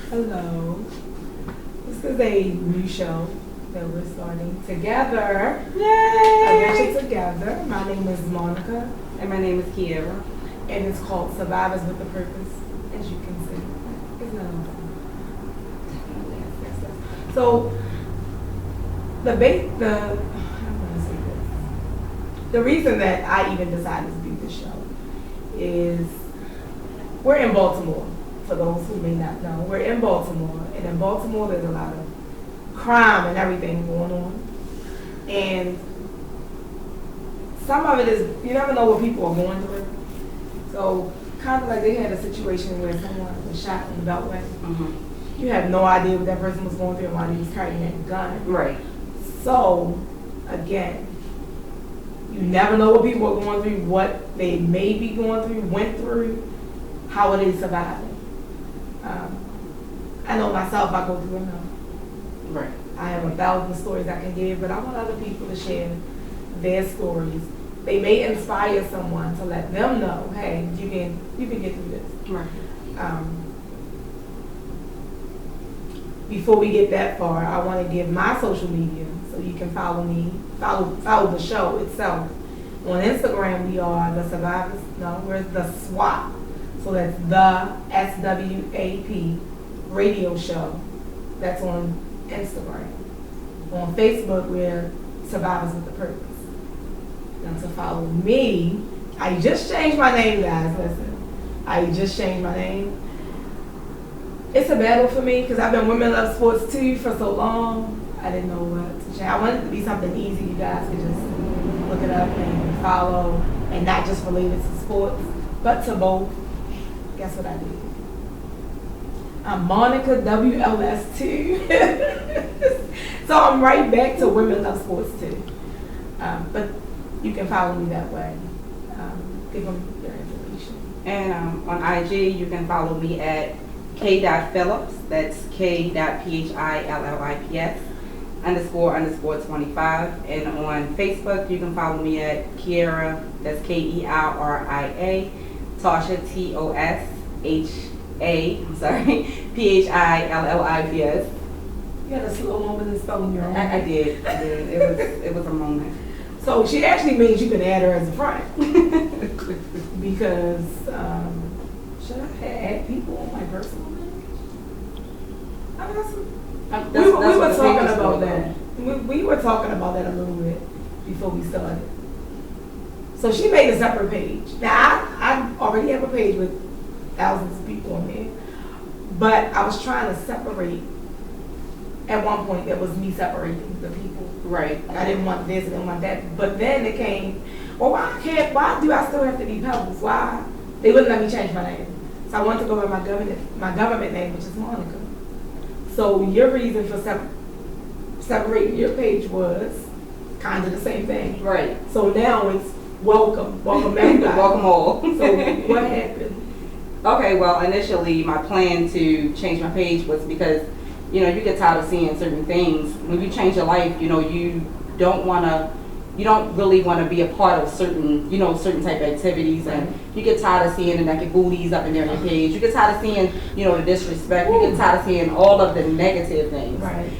Hello. This is a new show that we're starting together. Yay! Adventure Together. My name is Monica, And my name is Kiera. and it's called Survivors with a Purpose, as you can see. It's not on. So, I'm gonna say this. The reason that I even decided to do this show is we're in Baltimore. For those who may not know, we're in Baltimore, and in Baltimore there's a lot of crime and everything going on. And some of it is, you never know what people are going through. So, kind of like they had a situation where someone was shot in the Beltway. You have no idea what that person was going through and why he was carrying that gun. Right. So, again, you never know what people are going through, what they may be going through, went through, how are they surviving. I know myself, I go through enough. Right. I have 1,000 stories I can give, but I want other people to share their stories. They may inspire someone to let them know, hey, you can get through this. Right. Before we get that far, I want to give my social media so you can follow me, follow the show itself. On Instagram, we are the Survivors. No, we're the SWAP. So that's the SWAP radio show. That's on Instagram. On Facebook, we're Survivors with a Purpose. Now to follow me, I just changed my name, guys. Listen, I just changed my name. It's a battle for me because I've been Women Love Sports too for so long. I didn't know what to change. I wanted it to be something easy. You guys could just look it up and follow, and not just related to sports, but to both. Guess what I did? I'm Monica WLS2. So I'm right back to Women Love Sports too. But you can follow me that way. Give them your information. And on IG, you can follow me at k.phillips. That's k.phillips __25. And on Facebook, you can follow me at Kiera. That's Keira. Tasha TOSHA. I'm sorry. PHILLIPS. You had a slow moment in spelling your own. I did. It was a moment. So she actually means you can add her as a friend. Because, should I add people on my personal name? I mean, we were talking about that. We were talking about that a little bit before we started. So she made a separate page. Now, I already have a page with thousands of people on there. But I was trying to separate. At one point, it was me separating the people. Right. I didn't want this, I didn't want that. But then it came, well, why do I still have to be Pebbles? Why? They wouldn't let me change my name. So I wanted to go with my government name, which is Monica. So your reason for separating your page was kind of the same thing. Right. So now it's welcome everybody. Welcome all. So what happened? Okay, well, initially my plan to change my page was because, you know, you get tired of seeing certain things. When you change your life, you know, you don't really want to be a part of certain type of activities, and you get tired of seeing the naked booties up in there on your page. You get tired of seeing, the disrespect. You get tired of seeing all of the negative things. Right.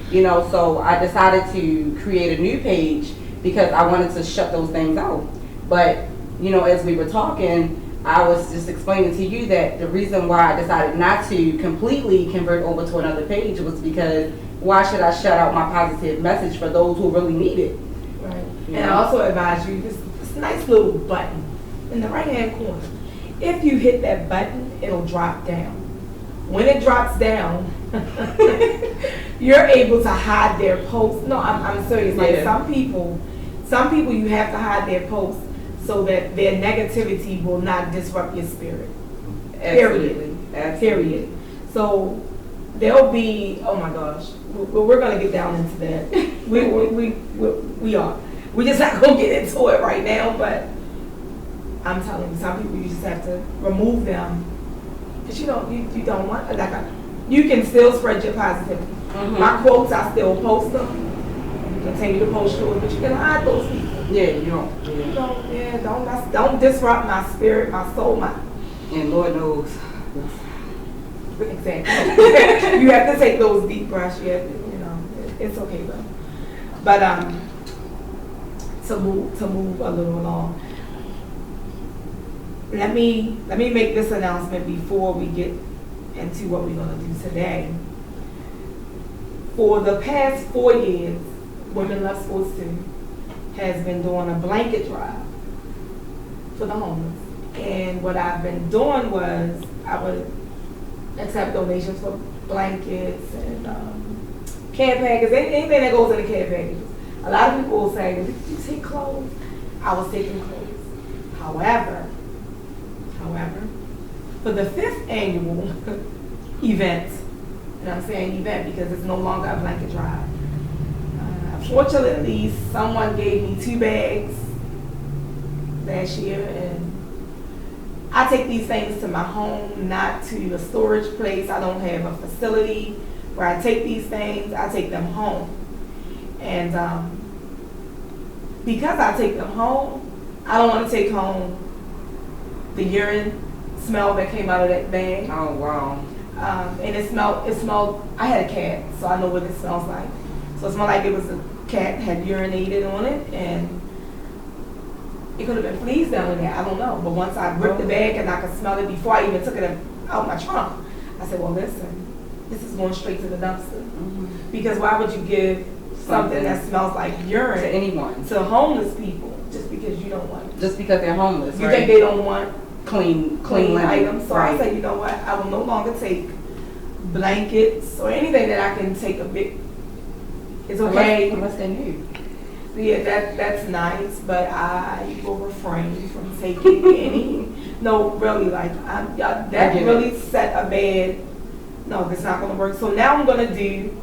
So I decided to create a new page because I wanted to shut those things out. But, as we were talking, I was just explaining to you that the reason why I decided not to completely convert over to another page was because why should I shut out my positive message for those who really need it? Right. And I also advise you this nice little button in the right hand corner. If you hit that button, it'll drop down. When it drops down, you're able to hide their posts. No, I'm serious. Like some people you have to hide their posts so that their negativity will not disrupt your spirit. Absolutely. Period. So there'll be, oh my gosh, we're gonna get down into that. We are. We're just not gonna get into it right now, but I'm telling you, some people you just have to remove them because you don't want you can still spread your positivity. Mm-hmm. My quotes, I still post them. Continue to post yours, but you can hide those people. Yeah, you don't. Don't disrupt my spirit, my soul, And Lord knows, Exactly. You have to take those deep breaths. You have to, it's okay though. But to move a little along, let me make this announcement before we get into what we're going to do today. For the past 4 years, Women Love Sports 2 has been doing a blanket drive for the homeless. And what I've been doing was I would accept donations for blankets and care packages, anything that goes in the care packages. A lot of people will say, well, did you take clothes? I was taking clothes. However, for the 5th annual event, and I'm saying event because it's no longer a blanket drive, fortunately, someone gave me 2 bags last year, and I take these things to my home, not to a storage place. I don't have a facility where I take these things. I take them home. And because I take them home, I don't want to take home the urine smell that came out of that bag. Oh, wow. And it smelled, I had a cat, so I know what it smells like. So it smelled like it was a cat had urinated on it, and it could have been fleas down in there, I don't know. But once I ripped the bag and I could smell it before I even took it out my trunk, I said, well, listen, this is going straight to the dumpster. Mm-hmm. Because why would you give something that smells like urine to anyone, to homeless people, just because you don't want it? Just because they're homeless, you right? think they don't want clean items? So right. I said, you know what, I will no longer take blankets or anything that I can take a bit. It's okay. Unless they're new. Yeah, that's nice, but I will refrain from taking any. No, really, like that really set a bad. No, that's not going to work. So now I'm going to do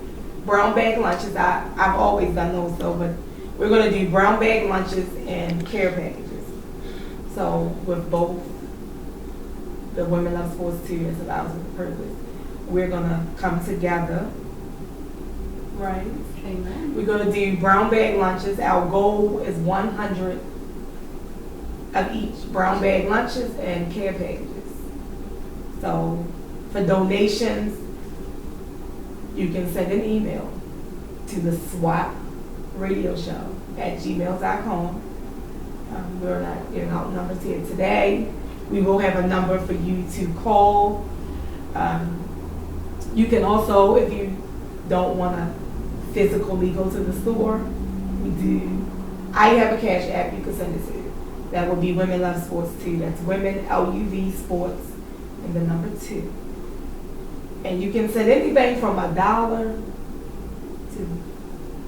brown bag lunches. I've always done those though, but we're going to do brown bag lunches and care packages. So with both the Women Love Sports 2 and Survivors with Purpose, we're going to come together, right? Amen. We're going to do brown bag lunches. Our goal is 100 of each, brown bag lunches and care packages. So for donations, you can send an email to the SWAP radio show at gmail.com. We're not giving out numbers here today. We will have a number for you to call. You can also, if you don't want to physically go to the store, I have a cash app you can send it to. That will be Women Love Sports 2. That's Women LUV Sports and the number 2. And you can send anything from $1 to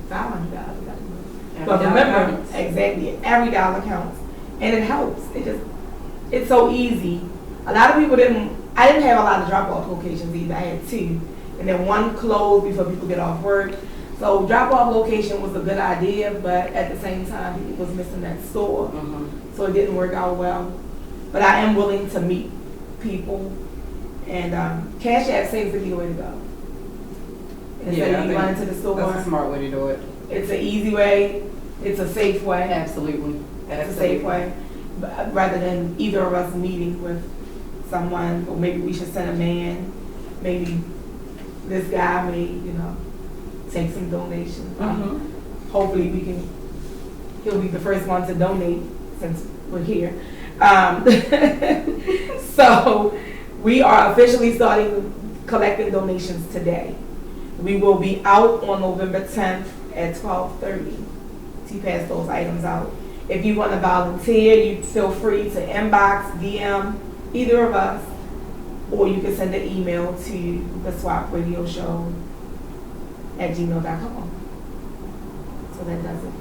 $500. But remember, exactly, every dollar counts. And it helps. It's so easy. A lot of people I didn't have a lot of drop-off locations either. I had 2. And then one closed before people get off work. So drop-off location was a good idea, but at the same time, people was missing that store. Mm-hmm. So it didn't work out well. But I am willing to meet people. And Cash App seems to be the way to go. Instead of you running to the store. That's a smart way to do it. It's an easy way. It's a safe way. Absolutely. It's a safe way. But rather than either of us meeting with someone, or maybe we should send a man, maybe this guy may, take some donations. Mm-hmm. Hopefully he'll be the first one to donate since we're here. So we are officially starting collecting donations today. We will be out on November 10th at 12:30 to pass those items out. If you want to volunteer, you feel free to inbox, DM either of us, or you can send an email to the SWAP radio show at gmail.com. So that does it.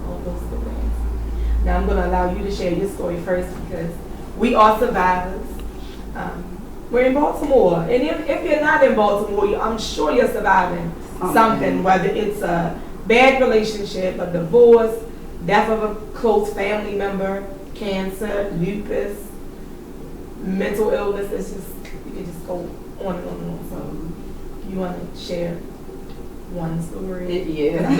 All those good things. Now I'm going to allow you to share your story first because we are survivors. We're in Baltimore. And if you're not in Baltimore, I'm sure you're surviving something, whether it's a bad relationship, a divorce, death of a close family member, cancer, lupus, mental illness. It's just, you can just go on and on and on. So if you want to share one story. Yeah. I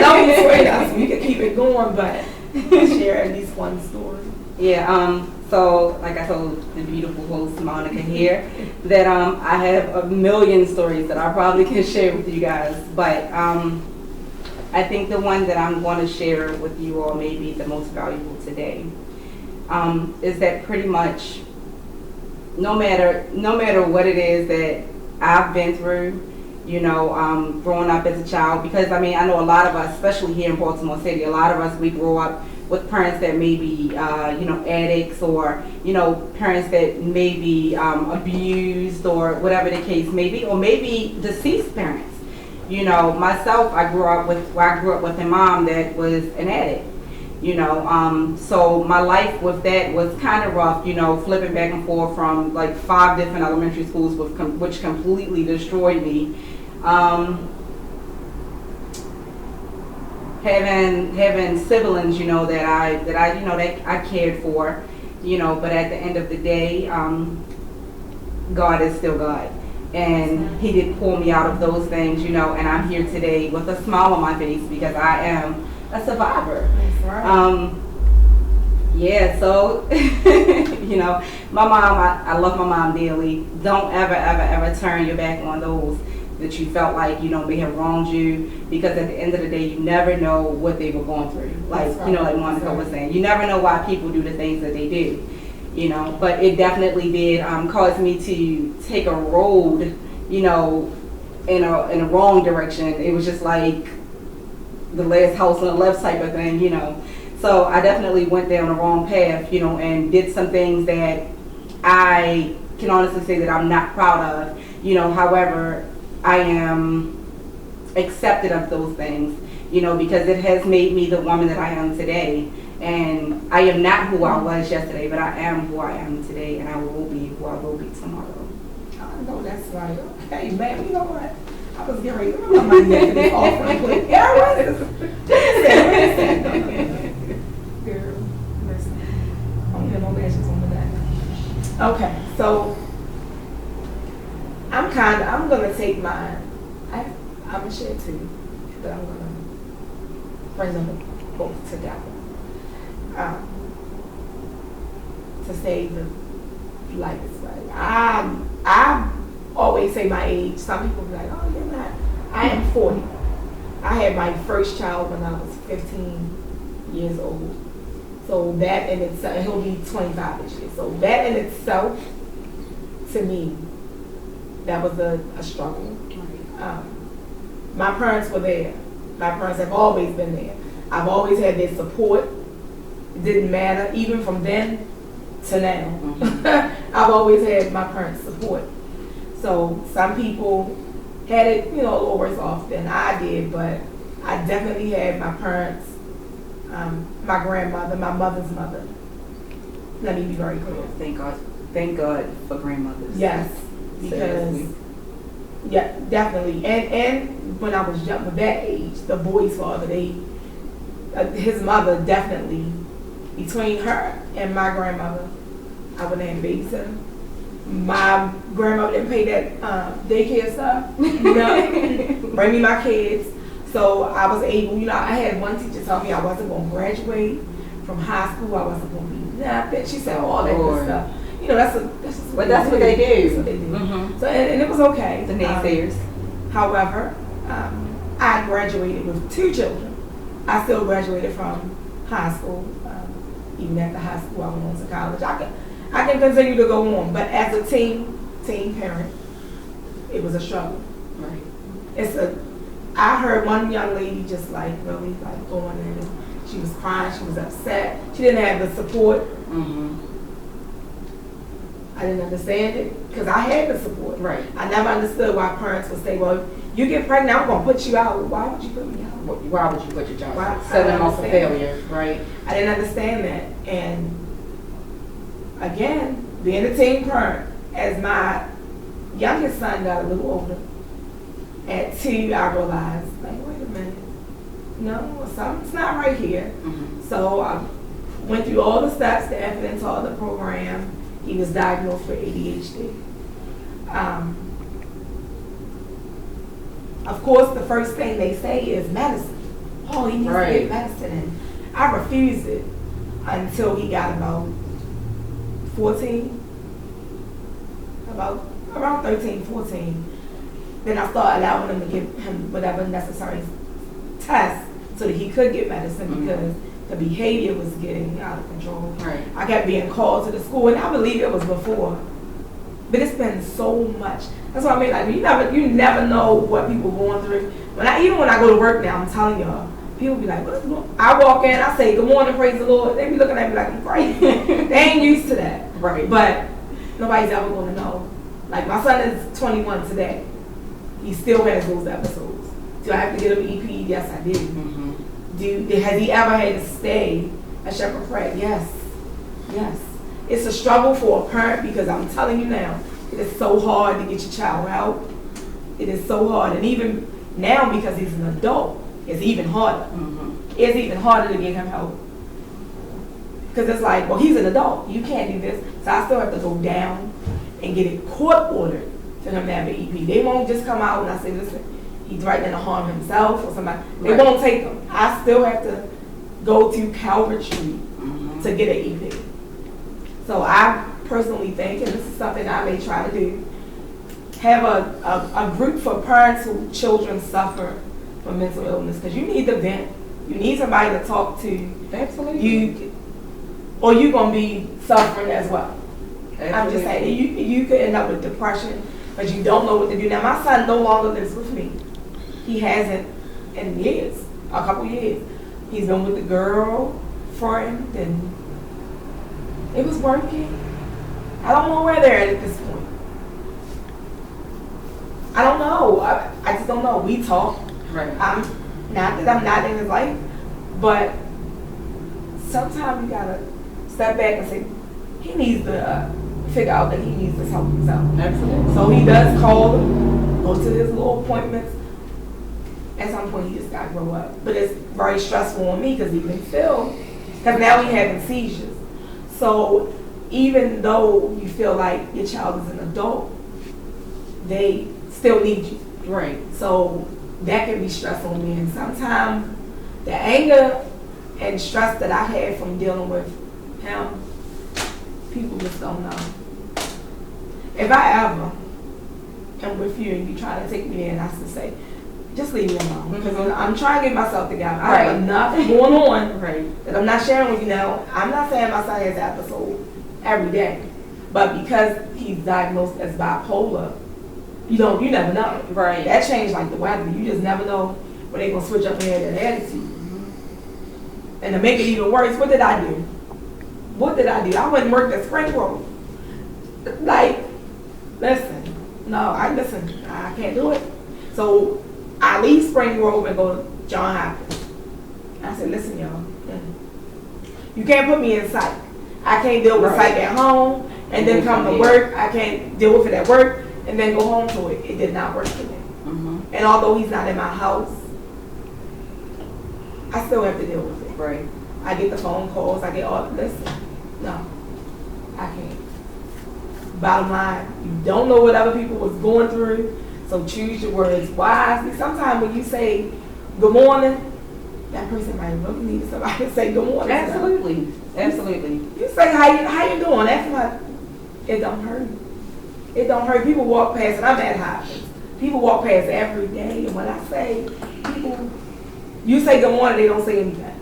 know we swear that, so we can keep it going, but share at least one story. Yeah, So, like I told the beautiful host Monica here, that I have a million stories that I probably can share with you guys. But I think the one that I'm going to share with you all may be the most valuable today. Is that pretty much no matter what it is that I've been through, growing up as a child, because I know a lot of us, especially here in Baltimore City, a lot of us, we grow up with parents that may be, addicts, or, parents that may be abused, or whatever the case may be, or maybe deceased parents. Myself, I grew up with a mom that was an addict. So my life with that was kind of rough, flipping back and forth from like 5 different elementary schools, which completely destroyed me. Having siblings, that I cared for, but at the end of the day, God is still God. And He did pull me out of those things, and I'm here today with a smile on my face because I am a survivor. That's right. So, my mom, I love my mom dearly. Don't ever turn your back on those that you felt like, may have wronged you, because at the end of the day, you never know what they were going through. Like, right. Like Monica was saying, you never know why people do the things that they do. But it definitely did cause me to take a road, in a wrong direction. It was just like the last house on the left type of thing, So I definitely went down the wrong path, and did some things that I can honestly say that I'm not proud of, however, I am accepted of those things, because it has made me the woman that I am today. And I am not who I was yesterday, but I am who I am today, and I will be who I will be tomorrow. I know that's right. Okay, man, you know what? I was getting ready to put my neck in this offering. Girl, listen. I don't get no lashes on the back. Okay, so I'm gonna take mine. I'm gonna share two, but I'm gonna bring them both together. To save the lives, right? I always say my age. Some people be like, oh, you're not. I am 40. I had my first child when I was 15 years old. So that in itself, he'll be 25 this year. So that in itself, to me, that was a struggle. My parents were there. My parents have always been there. I've always had their support. It didn't matter, even from then to now. Mm-hmm. I've always had my parents' support. So some people had it, a little worse off than I did, but I definitely had my parents, my grandmother, my mother's mother. Let me be very clear. Thank God for grandmothers. Yes, because yeah, definitely. And when I was young, with that age, the boy's father, his mother definitely. Between her and my grandmother, I wouldn't have babysitter. My grandmother didn't pay that daycare stuff. Bring me my kids. So I was able, I had one teacher tell me I wasn't going to graduate from high school. I wasn't going to be nothing. She said all that good stuff. That's what they do. That's what they do. Mm-hmm. So and it was okay. The naysayers. However, I graduated with 2 children. I still graduated from high school. Even after high school, I went on to college. I can continue to go on, but as a teen parent, it was a struggle. Right. I heard one young lady just really going in, and she was crying, she was upset, she didn't have the support. Mm-hmm. I didn't understand it because I had the support. Right. I never understood why parents would say, "Well, you get pregnant, I'm gonna put you out." Why would you put me out? Why would you put your child out? Set them up for failure, right? I didn't understand that. And again, being a teen parent, as my youngest son got a little older, at 2, I realized, wait a minute, no, something's not right here. Mm-hmm. So I went through all the steps, the evidence, all the program. He was diagnosed with ADHD. Of course, the first thing they say is medicine. Oh, he needs to get medicine. And I refused it until he got about 14, about around 13, 14. Then I started allowing them to give him whatever necessary tests so that he could get medicine because the behavior was getting out of control. Right. I kept being called to the school, and I believe it was before. But it's been so much. That's what I mean. Like you never know what people going through. Even when I go to work now, I'm telling y'all, people be like, "What's going on?" I walk in, I say, "Good morning, praise the Lord." They be looking at me like I'm crazy. They ain't used to that. Right. But nobody's ever going to know. Like my son is 21 today. He still has those episodes. Do I have to get him EP? Yes, I do. Has he ever had to stay at Shepherd Pratt? Yes. Yes. It's a struggle for a parent because I'm telling you now, it is so hard to get your child out. It is so hard. And even now, because he's an adult, it's even harder. It's even harder to get him help. Because it's like, well, he's an adult. You can't do this. So I still have to go down and get it court ordered for him to have an EP. They won't just come out and I say, listen, he's threatening to harm himself or somebody. They won't take him. I still have to go to Calvert Street to get an EP. So I personally think, and this is something I may try to do, have a group for parents whose children suffer from mental illness, because you need to vent. You need somebody to talk to. Absolutely. Or you're going to be suffering as well. Absolutely. I'm just saying, you could end up with depression because you don't know what to do. Now, my son no longer lives with me. He hasn't in years, a couple years. He's been with a girlfriend, and it was working. I don't know where they're at this point. I don't know. I just don't know. We talk. Right. Not that I'm not in his life, but sometimes you gotta step back and say he needs to figure out that he needs to help himself. Absolutely. So he does call them, go to his little appointments. At some point, he just gotta grow up. But it's very stressful on me because even Phil, because now he's having seizures. So even though you feel like your child is an adult, they still need you. Right. So that can be stressful on me. And sometimes the anger and stress that I had from dealing with him, people just don't know. If I ever am with you and you try to take me in, I have to say, just leave me alone. Because I'm trying to get myself together. I have enough going on that I'm not sharing with you now. I'm not saying my son has an episode every day. But because he's diagnosed as bipolar, you never know. Right. That changed like the weather. You just never know when they're going to switch up and have that attitude. And to make it even worse, what did I do? What did I do? I went and worked at Spring Grove. Like, listen, I can't do it. So I leave Spring Grove and go to John Hopkins. I said, listen, y'all, you can't put me in psych. I can't deal with psych at home and then come to work. I can't deal with it at work and then go home to it. It did not work for me. And although he's not in my house, I still have to deal with it. Right. I get the phone calls. I get all this. No, I can't. Bottom line, you don't know what other people was going through, so choose your words wisely. Sometimes when you say good morning, that person might really need somebody to say good morning. Absolutely. Absolutely. You say how you doing? That's what. It don't hurt. It don't hurt. People walk past, and I'm at Hopkins. People walk past every day, and when I say people, you say good morning, they don't say anything.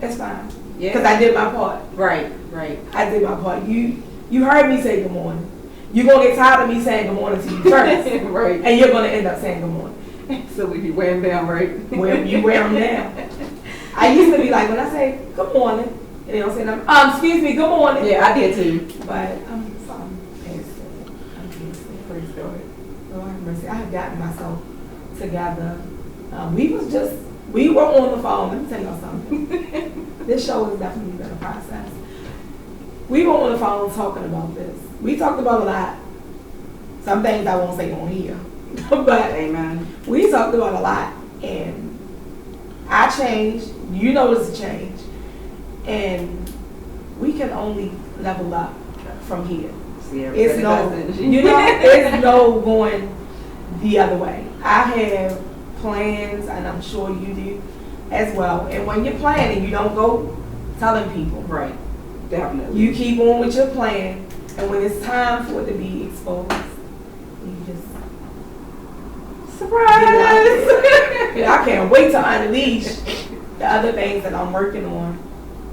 That's fine. Yeah. Because I did my part. Right. Right. I did my part. You heard me say good morning. You're going to get tired of me saying good morning to you first. Right. And you're going to end up saying good morning. So we wear them down, right? You wear them down. I used to be like, when I say good morning, and they don't say nothing, excuse me, good morning. Yeah, I did too. But I'm past it. I'm past it. Praise God. Lord have mercy. I have gotten myself together. We were on the phone. Let me tell y'all something. This show has definitely been a process. We were on the phone talking about this. We talked about a lot. Some things I won't say on here. But amen. We talked about a lot. And I changed. You noticed a change. And we can only level up from here. It's no going the other way. I have plans, and I'm sure you do as well. And when you're planning, you don't go telling people. Right. Definitely. You keep on with your plan, and when it's time for it to be exposed, you just surprise. I can't wait to unleash the other things that I'm working on.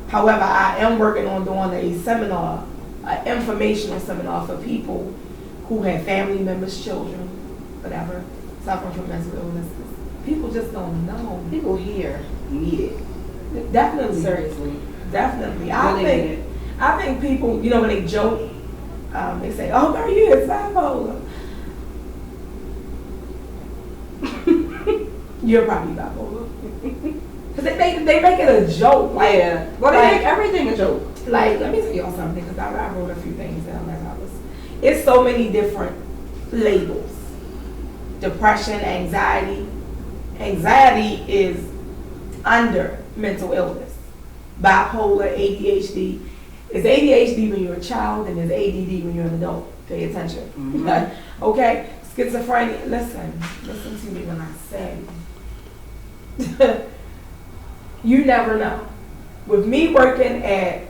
However, I am working on doing a seminar, an informational seminar for people who have family members, children, whatever, suffering from mental illnesses. People just don't know. People here need it. Definitely. Seriously. Definitely. Really I think people, you know, when they joke, they say, "Oh, girl, you is bipolar." You're probably bipolar. Because they make it a joke. Like, yeah. Well, they make everything a joke. Like, let me tell y'all something, because I wrote a few things down as I was. It's so many different labels. Depression, anxiety. Anxiety is under mental illness. Bipolar, ADHD. It's ADHD when you're a child, and it's ADD when you're an adult. Pay attention. Mm-hmm. Okay? Schizophrenia. Listen to me when I say. You never know. With me working at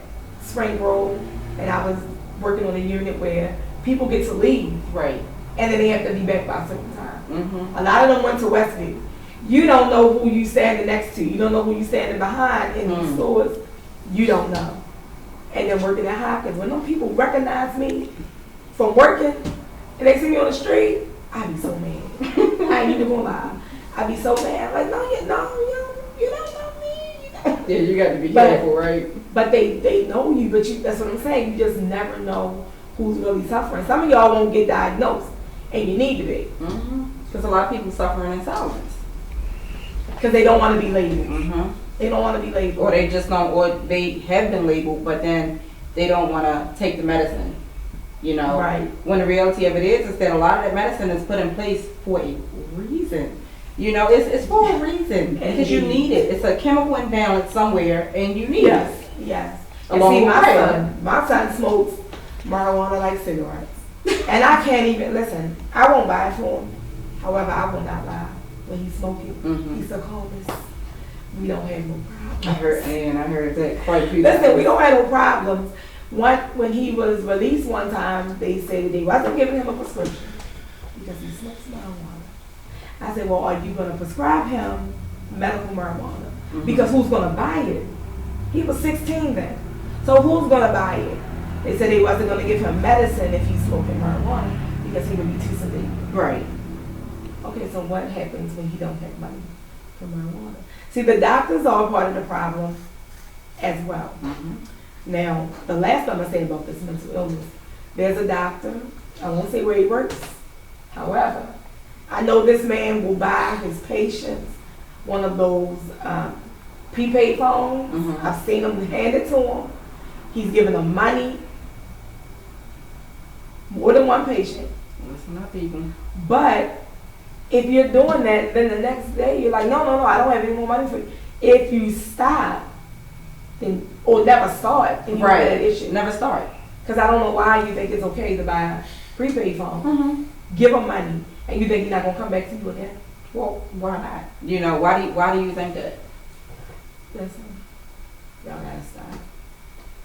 Spring Grove, and I was working on a unit where people get to leave. Right. And then they have to be back by a certain time. Mm-hmm. A lot of them went to Westview. You don't know who you standing next to. You don't know who you standing behind in these stores. You don't know. And then working at Hopkins, when them people recognize me from working, and they see me on the street, I be so mad. I ain't even gonna lie. I be so mad. Like, no, you don't know me. Yeah, you got to be careful, right? But they know you, but that's what I'm saying. You just never know who's really suffering. Some of y'all won't get diagnosed, and you need to be. Because a lot of people suffering in silence. Because they don't want to be labeled. Mm-hmm. They don't want to be labeled. Or they just don't, or they have been labeled, but then they don't want to take the medicine. You know? Right. When the reality of it is that a lot of that medicine is put in place for a reason. You know, it's for a reason. Because you need it. It's a chemical imbalance somewhere, and you need it. Yes. And Along see, with my son smokes marijuana like cigarettes. And I can't even, listen, I won't buy it for him. However, I will not lie. When he's smoking, he's so calmness. We don't have no problems. I heard that quite a few Listen, times. we don't have no problems. When he was released one time, they said they wasn't giving him a prescription because he smokes marijuana. I said, well, are you going to prescribe him medical marijuana? Because who's going to buy it? He was 16 then. So who's going to buy it? They said they wasn't going to give him medicine if he's smoking marijuana because he would be too sedated. Right. Okay, so what happens when he don't have money for marijuana? See, the doctors are part of the problem as well. Now, the last time I say about this mental illness, there's a doctor, I won't say where he works, however, I know this man will buy his patients one of those prepaid phones. I've seen him hand it to him. He's giving them money, more than one patient. Listen up, people. But if you're doing that, then the next day you're like, no, I don't have any more money for you. If you stop, then or never start, then you have that issue. Never start. Because I don't know why you think it's okay to buy a prepaid phone. Give them money, and you think he's not gonna come back to you again. Well, why not? You know, why do you think that? Listen, y'all gotta stop.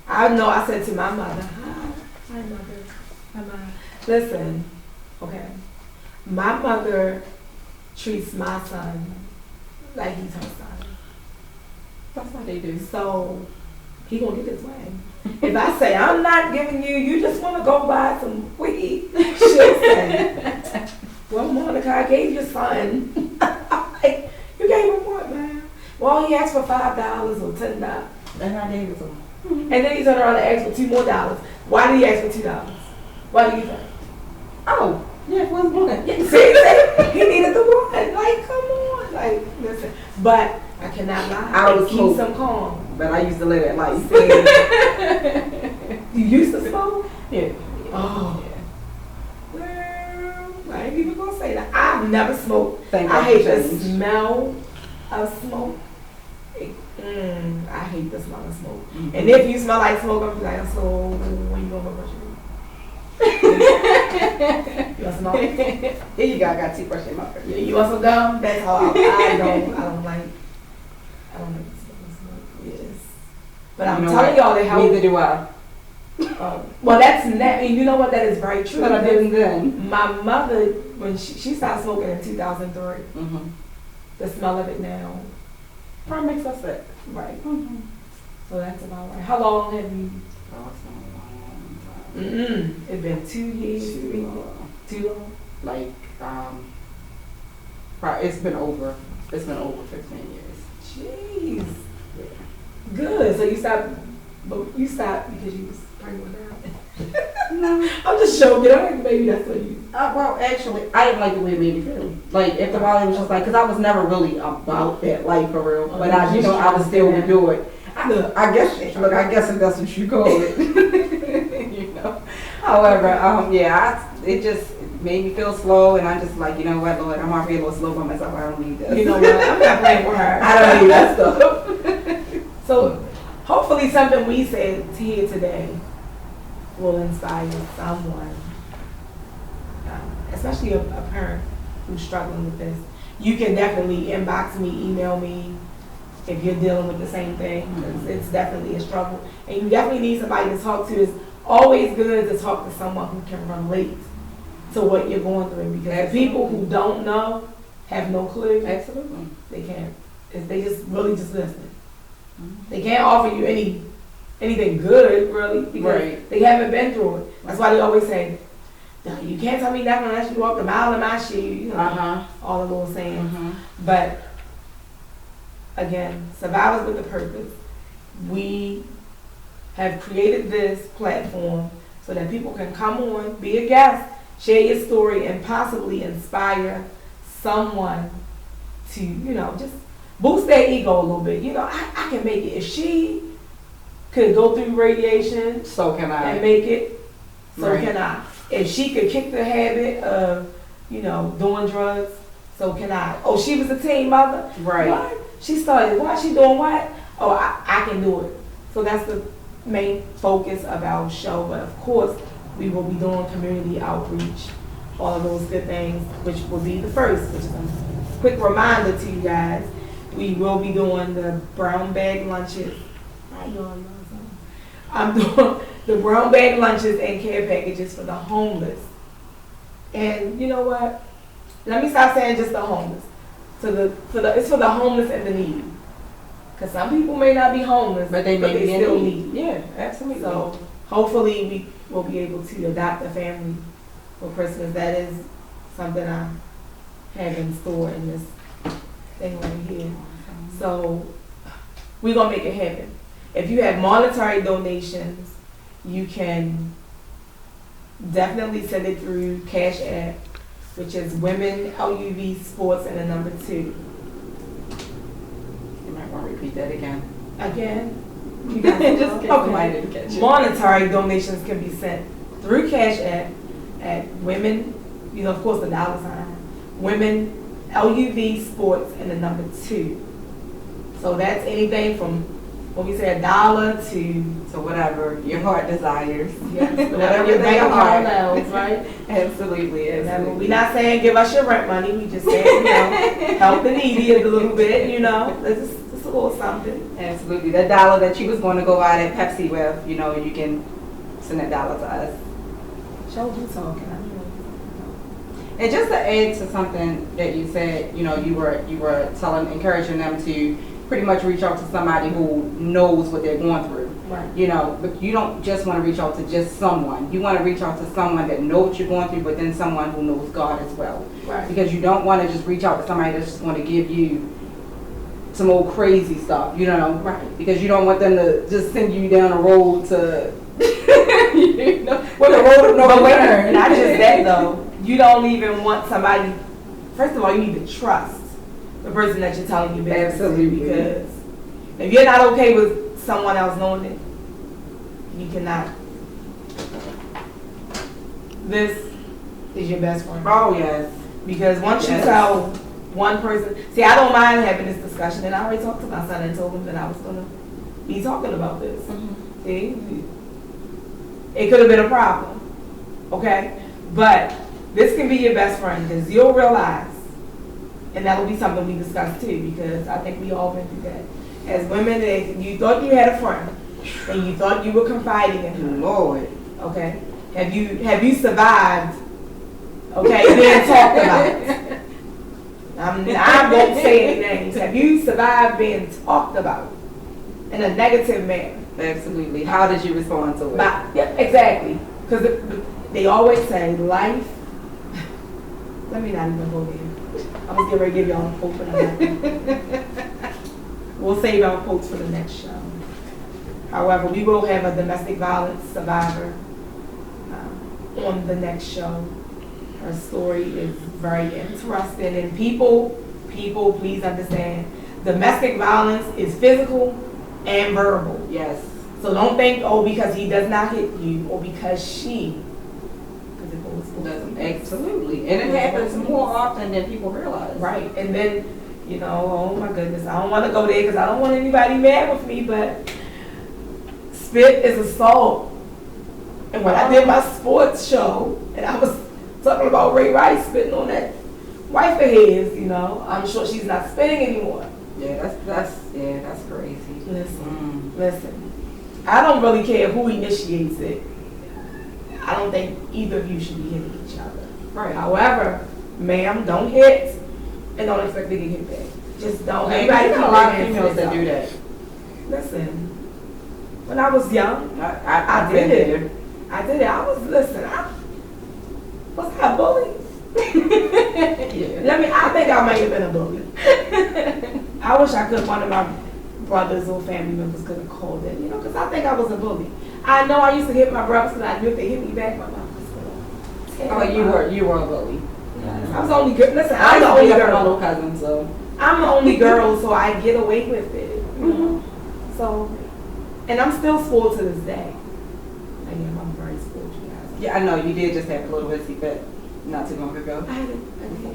I know I said to my mother, hi mother, hi mom. Listen, okay. My mother treats my son like he's her son. That's what they do. So he gonna get his way. If I say I'm not giving you just want to go buy some weed, she'll say, well, Monica, I gave your son. I'm like, you gave him what, man? Well, he asked for $5 or $10. And I gave it to him. And then he turned around and asked for $2 more. Why did he ask for $2? Why do you think? Oh, yeah, it was one. See, he needed the one. Like, come on. Like, listen. But I cannot lie. I was It keeps him calm. But I used to live at light. You used to smoke? Yeah. Oh. Well, I ain't even gonna say that. I've never smoked. Thank I God hate for the change. smell of smoke. I hate the smell of smoke. And if you smell like smoke, I'm like, so when you gonna brush your teeth? You want some more? Here you go. I got toothbrush in my purse. You want some gum? That's all. I don't like the smell of smoke. Yes. But I'm You know telling what? y'all that how. Neither do I. Well, that's you know what? That is very true. But I didn't then. My mother, when she started smoking in 2003, Mm-hmm. the smell of it now, Probably makes us sick. right. Mm-hmm. So that's about right. How long have you? Oh, it's been a long time. It's been 2 years. Too long. Too long. Like, probably, it's been over 15 years. Jeez. Yeah. Good. So you stopped, but you stopped because you was pregnant now. No. I'm just joking. I'm like, baby, that's what you. Well, actually, I didn't like the way it made me feel. Like, after a while, it was just like, because I was never really about that life for real. But I would still do it. I guess if that's what you call it. You know. However, it just made me feel slow, and I'm just like, you know what, Lord, I'm already a little slow by myself. I don't need this. You know what? I'm not playing with her. I don't need that stuff. So, hopefully, something we said here today will inspire someone, especially a parent who's struggling with this. You can definitely inbox me, email me if you're dealing with the same thing. It's definitely a struggle, and you definitely need somebody to talk to. It's always good to talk to someone who can relate to what you're going through, because the people who don't know have no clue. Absolutely. They can't. They just really just listen. They can't offer you anything good, really, because they haven't been through it. That's why they always say, "No, you can't tell me nothing unless you walk a mile in my shoes." You know, all the little sayings. But again, Survivors with a Purpose. We have created this platform so that people can come on, be a guest, share your story, and possibly inspire someone to, just boost their ego a little bit. I can make it. If she could go through radiation, so can I. And make it, so can I. If she could kick the habit of, doing drugs, so can I. Oh, she was a teen mother? Right. What? She started, what? She doing what? Oh, I can do it. So that's the main focus of our show. But of course, we will be doing community outreach, all of those good things, which will be the first, which is a quick reminder to you guys. We will be doing the brown bag lunches. I'm doing the brown bag lunches and care packages for the homeless. And you know what? Let me stop saying just the homeless. It's for the homeless and the needy. Because some people may not be homeless, but they still need. Yeah, absolutely. So hopefully we will be able to adopt a family for Christmas. That is something I have in store in this thing right here. So we're going to make it happen. If you have monetary donations, you can definitely send it through Cash App, which is Women LUV Sports and the number 2. You might want to repeat that again. Again? You just didn't catch it. Monetary donations can be sent through Cash App at Women, of course the dollar sign, Women LUV Sports and the number 2. So that's anything from when we say $1 to whatever your heart desires. Yes, whatever your bank account allows, right? Absolutely. We're not saying give us your rent money. We just saying, help the needy a little bit, It's just a little something. Absolutely. That $1 that you was going to go out at Pepsi with, you can send that $1 to us. Show you talking. And just to add to something that you said, you were encouraging them to pretty much reach out to somebody who knows what they're going through. Right. But you don't just want to reach out to just someone. You want to reach out to someone that knows what you're going through, but then someone who knows God as well. Right. Because you don't want to just reach out to somebody that's just going to give you some old crazy stuff, Right. Because you don't want them to just send you down a road to, the road of no return. Not just that though. You don't even want somebody. First of all, you need to trust the person that you're telling your business to, Absolutely. because if you're not okay with someone else knowing it, you cannot. This is your best friend. Oh yes. Because once you tell one person, see, I don't mind having this discussion, and I already talked to my son and told him that I was gonna be talking about this. Mm-hmm. See, it could have been a problem, okay? But this can be your best friend, because you'll realize, and that will be something we discuss too, because I think we all been through that. As women, you thought you had a friend, and you thought you were confiding in her. Lord. Okay? Have you survived, okay, being talked about? I won't say any names. Have you survived being talked about in a negative manner? Absolutely. How did you respond to it? Yeah, exactly. Because they always say life. Let me not even go there. I was getting ready to give y'all a quote for that. We'll save our quotes for the next show. However, we will have a domestic violence survivor on the next show. Her story is very interesting, and people, please understand, domestic violence is physical and verbal. Yes. So don't think, oh, because he does not hit you, or because she. Because it goes both ways. Absolutely. And it happens more often than people realize. Right. And then, you know, oh my goodness, I don't want to go there because I don't want anybody mad with me, but spit is assault. And when I did my sports show, and I was talking about Ray Rice spitting on that wife of his, you know, I'm sure she's not spitting anymore. Yeah, that's crazy. Listen, I don't really care who initiates it. I don't think either of you should be hitting each other. Right. However, ma'am, don't hit and don't expect to get hit back. Just don't. Everybody got a lot of females that do that. Listen, when I was young, I did it. I did it. Was I a bully? Yeah. I think I might have been a bully. I wish one of my brothers or family members could have called it, you know, because I think I was a bully. I know I used to hit my brothers because I knew if they hit me back, my mouth was going. Oh, you were a bully. Yeah. I was the only girl. Listen, I'm the only girl. My little cousin, so I'm the only girl, so I get away with it. You know? So, and I'm still spoiled to this day. I am. I'm very spoiled, you guys. Yeah, I know you did just have a little hissy fit not too long ago. I did.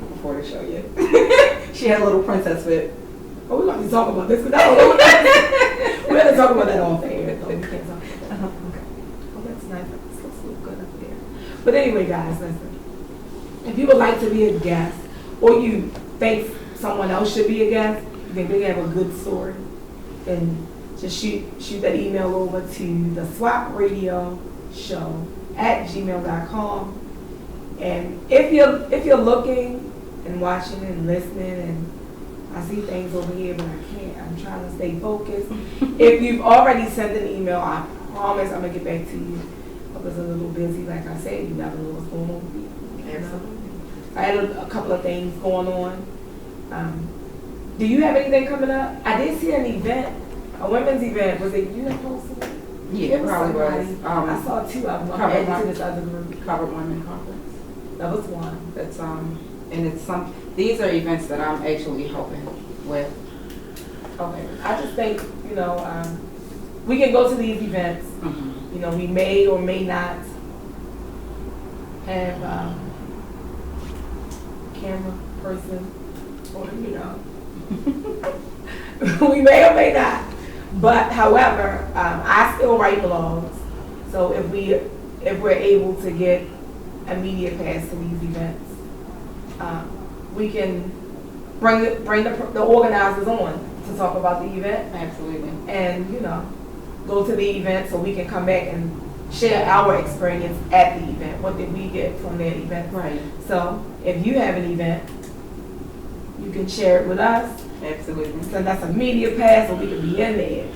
Before the show, yeah. She had a little princess fit. Oh, we're going to talk about this because I don't know what that is. We're going to talk about that off air, though. We can't talk about that. Okay. Oh, that's nice. This looks so good up there. But anyway, guys, listen. If you would like to be a guest, or you think someone else should be a guest, you think they have a good story, then just shoot that email over to the SWAP Radio Show at gmail.com. And if you're looking and watching and listening, and I see things over here, but I can't. I'm trying to stay focused. If you've already sent an email, I promise I'm gonna get back to you. I was a little busy, like I said. You never know what's going on with me. Absolutely. I had a couple of things going on. Do you have anything coming up? I did see an event, a women's event. Was it you that posted it? Yeah, it probably was. I saw two of them. I'm adding to this other group. Covered Women Conference. That was one. That's and it's these are events that I'm actually helping with. Okay. I just think, you know, we can go to these events. Mm-hmm. You know, we may or may not have camera person, or you know, we may or may not. But however, I still write blogs. So if we're able to get a media pass to these events, we can bring the organizers on to talk about the event. Absolutely. And, you know, go to the event so we can come back and share our experience at the event. What did we get from that event? Right. So if you have an event, you can share it with us. Absolutely. Send us a media pass so we can be in there.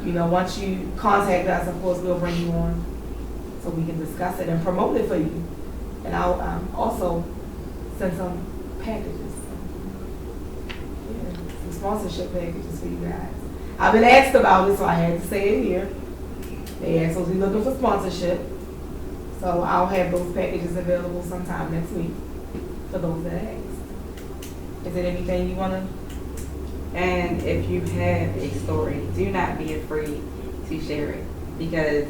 You know, once you contact us, of course, we'll bring you on so we can discuss it and promote it for you. And I'll also send some packages, some sponsorship packages for you guys. I've been asked about it, so I had to say it here. They asked us, we're looking for sponsorship. So I'll have those packages available sometime next week for those that asked. Is there anything you want to? And if you have a story, do not be afraid to share it, because,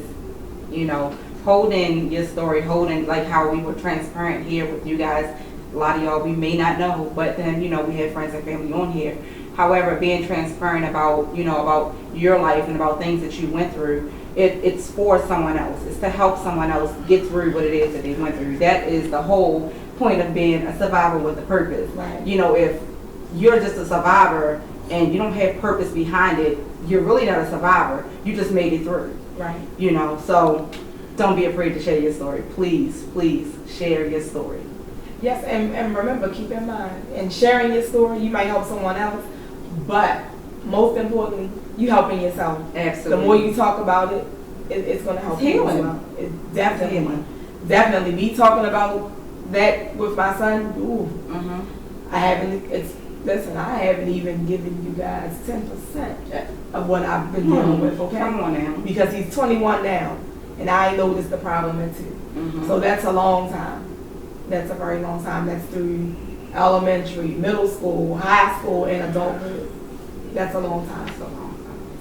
you know, holding your story, holding like how we were transparent here with you guys, a lot of y'all we may not know, but then, you know, we have friends and family on here. However, being transparent about, you know, about your life and about things that you went through, it's for someone else. It's to help someone else get through what it is that they went through. That is the whole point of being a survivor with a purpose. Right. You know, if you're just a survivor, and you don't have purpose behind it, you're really not a survivor. You just made it through. Right. You know, so don't be afraid to share your story. Please, please share your story. Yes, and remember, keep in mind, in sharing your story, you might help someone else, but most importantly, you helping yourself. Absolutely. The more you talk about it, it's going to help It's you as healing. well. It's definitely, Healing. definitely. Me talking about that with my son, ooh, Mhm. I haven't even given you guys 10% of what I've been dealing with, okay? Come on now. Because he's 21 now, and I noticed the problem in too. Mhm. So that's a long time. That's a very long time. That's through elementary, middle school, high school, and adulthood. That's a long time.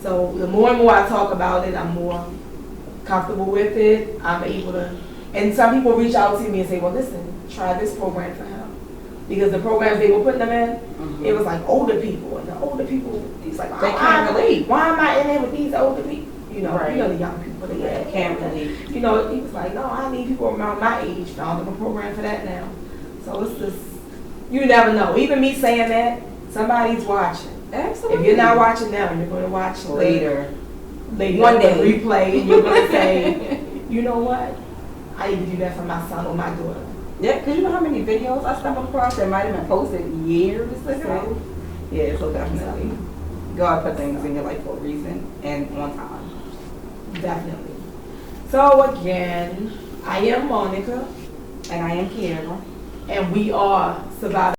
So the more and more I talk about it, I'm more comfortable with it. I'm able to, and some people reach out to me and say, well, listen, try this program for him. Because the programs they were putting them in, it was like older people, and the older people, he's like, They can't relate. Why am I in there with these older people? You know, Right. you know the young people, they Can't relate. You know, he was like, no, I need people around my age. Found him a program for that now. So it's just, you never know. Even me saying that, somebody's watching. Absolutely. If you're not watching now, you're going to watch later. Later, One the day. replay, and you're going to say, you know what? I need to do that for my son or my daughter. Yeah, because you know how many videos I stumbled across that might have been posted years ago? Yeah, so definitely. God put things in your life for a reason and on time. Definitely. So again, I am Monica, And I am Kiara. and we are Surviving